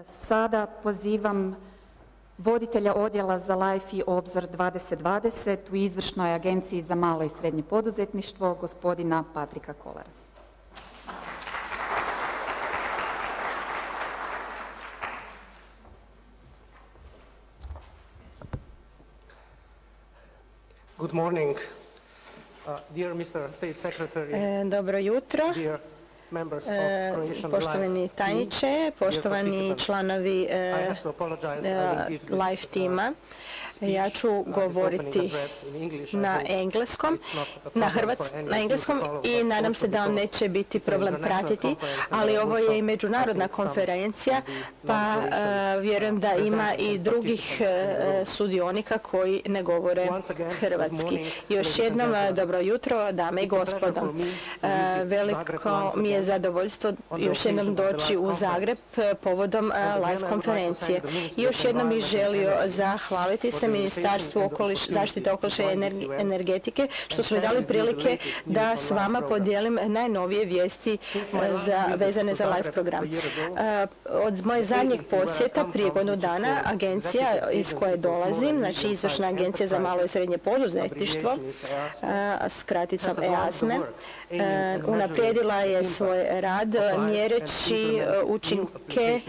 Sada pozivam voditelja odjela za LIFE i Obzor 2020 u Izvršnoj agenciji za malo i srednje poduzetništvo, gospodina Patrika Kolara. Good morning, dear Mr. State Secretary. Dobro jutro, poštovani tajniče, poštovani članovi LIFE tima. Ja ću govoriti na engleskom i nadam se da vam neće biti problem pratiti, ali ovo je i međunarodna konferencija, pa vjerujem da ima i drugih sudionika koji ne govore hrvatski. Još jednom dobro jutro, dame i gospodo. Veliko mi je zadovoljstvo još jednom doći u Zagreb povodom LIFE konferencije. I još jednom bih želio zahvaliti se Ministarstvu zaštite okoliša i energetike što su mi dali prilike da s vama podijelim najnovije vijesti vezane za LIFE program. Od moje zadnjeg posjeta prije godinu dana agencija iz koje dolazim, znači Izvršna agencija za malo i srednje poduzetništvo s kraticom EASME, unaprijedila je svoj rad mjereći učinke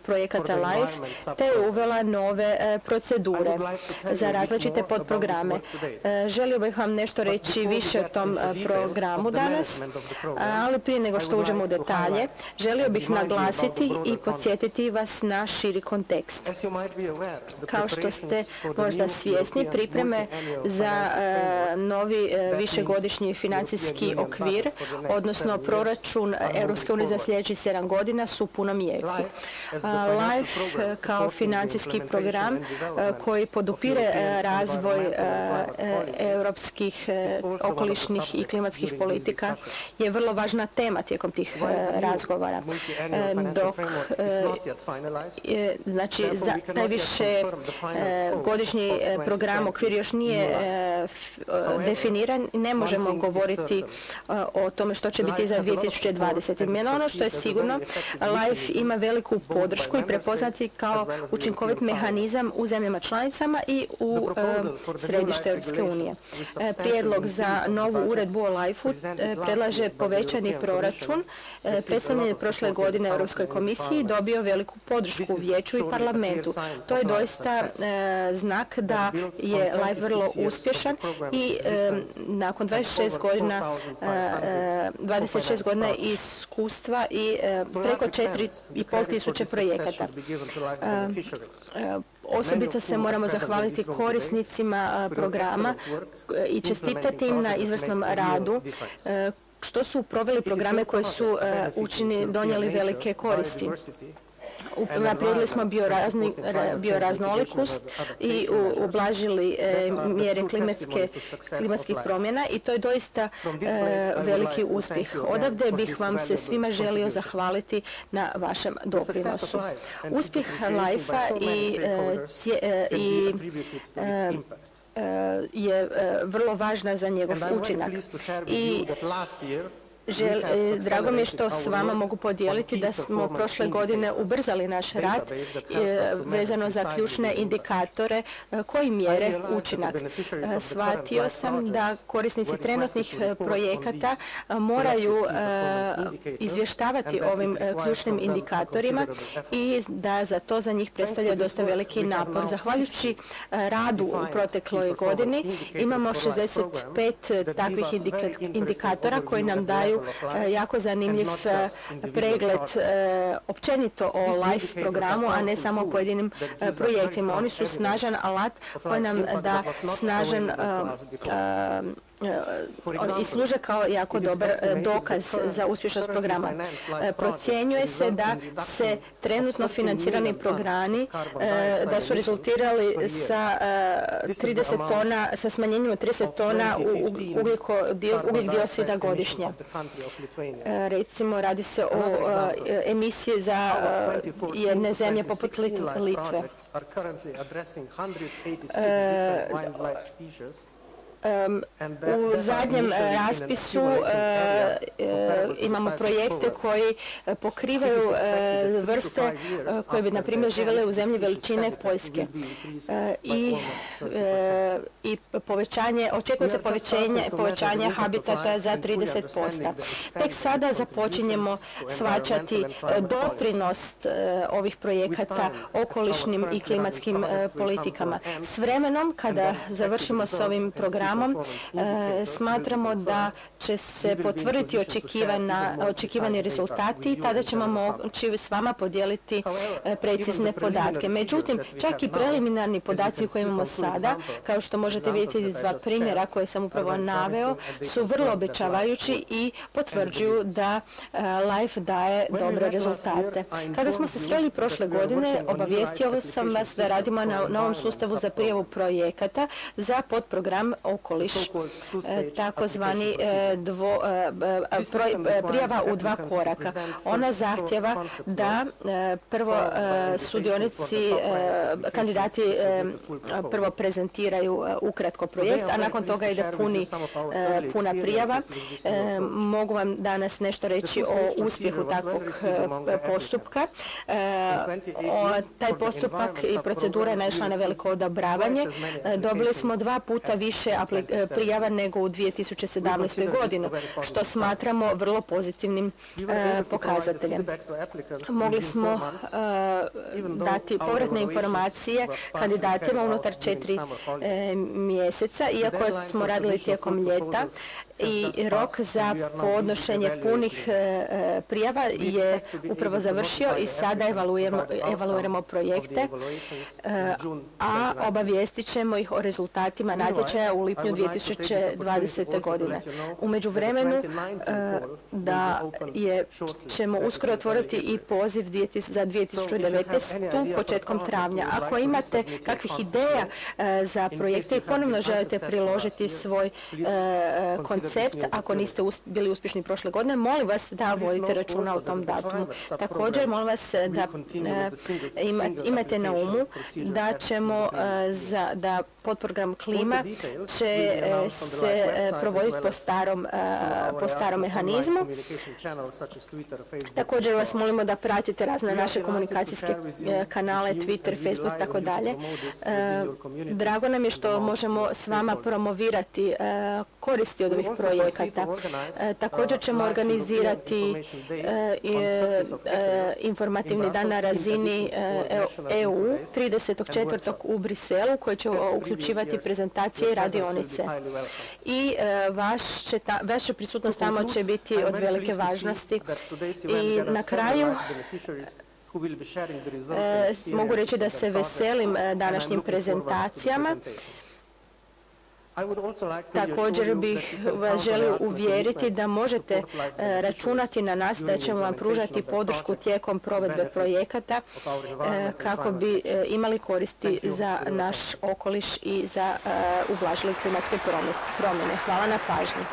projekata LIFE te je uvela nove procedure za različite podprograme. Želio bih vam nešto reći više o tom programu danas, ali prije nego što uđemo u detalje, želio bih naglasiti i podsjetiti vas na širi kontekst. Kao što ste možda svjesni, pripreme za novi višegodišnji financijski okvir, odnosno proračun Europske unije za sljedećih 7 godina su u punom jeku. LIFE kao financijski program koji podupire razvoj europskih okolišnih i klimatskih politika je vrlo važna tema tijekom tih razgovora. Dok znači taj višegodišnji program okvir još nije definiran, ne možemo govoriti o tome što će biti za 2020. Ono što je sigurno, LIFE ima veliku podršku i prepoznati kao učinkovit mehanizam u zemljama članicama i u središte Europske unije. Prijedlog za novu uredbu o LIFE-u predlaže povećani proračun. Predstavljen je prošle godine Europskoj komisiji, dobio veliku podršku u vijeću i parlamentu. To je doista znak da je LIFE vrlo uspješan i nakon 26 godina iskustva i preko 4,5 tisuće projekata. Osobito se moramo zahvaliti korisnicima programa i čestitati im na izvrsnom radu što su proveli programe koji su donijeli velike koristi. Unaprijedili smo bioraznolikost i ublažili mjere klimatskih promjena i to je doista veliki uspjeh. Odavde bih vam se svima želio zahvaliti na vašem doprinosu. Uspjeh LIFE-a je vrlo važna za njegov učinak i drago mi je što s vama mogu podijeliti da smo prošle godine ubrzali naš rad vezano za ključne indikatore koji mjere učinak. Shvatio sam da korisnici trenutnih projekata moraju izvještavati ovim ključnim indikatorima i da za njih predstavlja dosta veliki napor. Zahvaljujući radu u protekloj godini imamo 65 takvih indikatora koji nam daju jako zanimljiv pregled općenito o LIFE programu, a ne samo o pojedinim projektima. Oni su snažan alat koji nam da snažan i služe kao jako dobar dokaz za uspješnost programa. Procjenjuje se da se trenutno financirani programi da su rezultirali sa 30 tona, sa smanjenjem od 30 tona ugljik dioksida godišnje. Recimo, radi se o emisiji za jedne zemlje poput Litve. U zadnjem raspisu imamo projekte koji pokrivaju vrste koje bi, na primjer, živjele u zemlji veličine Poljske. I očekuje se povećanje habitata za 30%. Tek sada započinjemo shvaćati doprinos ovih projekata okolišnim i klimatskim politikama. S vremenom, kada završimo s ovim programom, smatramo da će se potvrditi očekivani rezultati i tada ćemo moći s vama podijeliti precizne podatke. Međutim, čak i preliminarni podaci koje imamo sada, kao što možete vidjeti iz dva primjera koje sam upravo naveo, su vrlo obećavajući i potvrđuju da LIFE daje dobre rezultate. Kada smo se sreli prošle godine, obavijestio sam vas da radimo na novom sustavu za prijavu projekata za podprogram Okoliš, takozvani prijava u dva koraka. Ona zahtjeva da prvo sudionici, kandidati prvo prezentiraju ukratko projekt, a nakon toga ide puna prijava. Mogu vam danas nešto reći o uspjehu takvog postupka. Taj postupak i procedura je naišla na veliko odobravanje. Dobili smo 2 puta više prijava nego u 2017. godini, što smatramo vrlo pozitivnim pokazateljem. Mogli smo dati povratne informacije kandidatima unutar 4 mjeseca, iako smo radili tijekom ljeta, i rok za podnošenje punih prijava je upravo završio i sada evaluiramo projekte, a obavijestit ćemo ih o rezultatima natječaja u lipnju 2020. godine. U međuvremenu ćemo uskoro otvoriti i poziv za 2019. početkom travnja. Ako imate kakvih ideja za projekte i ponovno želite priložiti svoj koncept, ako niste bili uspješni prošle godine, molim vas da vodite računa o tom datumu. Također, molim vas da imate na umu da ćemo da podprogram klima će se provoditi po starom mehanizmu. Također vas molimo da pratite razne naše komunikacijske kanale, Twitter, Facebook, tako dalje. Drago nam je što možemo s vama promovirati koristi od ovih projekata. Također ćemo organizirati informativni dan na razini EU 30.4. u Briselu, koji će uključivati prezentacije i radionice. I vaša prisutnost tamo će biti od velike važnosti. I na kraju mogu reći da se veselim današnjim prezentacijama. Također bih vas želio uvjeriti da možete računati na nas, da ćemo vam pružati podršku tijekom provedbe projekata kako bi imali koristi za naš okoliš i za ublažili klimatske promjene. Hvala na pažnji.